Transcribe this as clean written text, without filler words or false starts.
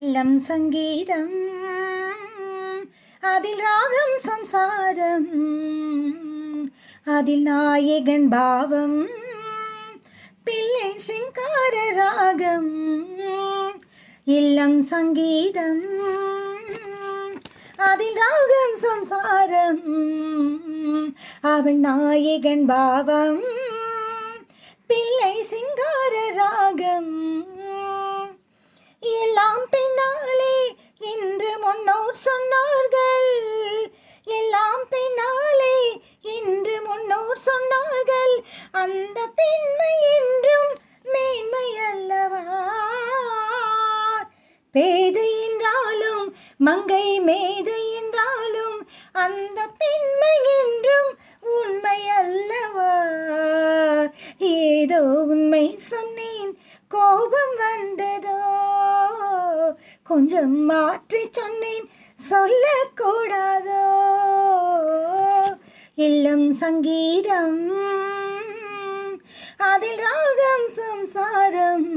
ഇളം സംഗീതം അതിൽ രാഗം സംസാരം അതിൽ നായകൻ ഭാവം പിള്ളை ശൃംഗാര രാഗം ഇളം സംഗീതം അതിൽ രാഗം സംസാരം അവൾ നായകൻ ഭാവം പിള്ളை ശൃംഗാര രാഗം எல்லாம் பின்னாலே என்று முன்னோர் சொன்னார்கள். எல்லாம் பின்னாலே என்று முன்னோர் சொன்னார்கள். அந்த பெண்மை என்றும் மேன்மை அல்லவா? பேதை என்றாலும் மங்கை மேதை என்றாலும் அந்த பெண்மை என்றும் உண்மை அல்லவா? ஏதோ உண்மை சொன்னேன், கோபம் வந்ததோ, கொஞ்சம் மாற்றி சொன்னேன், சொல்லக்கூடாதோ. இளம் சங்கீதம் அதில் ராகம் சம்சாரம்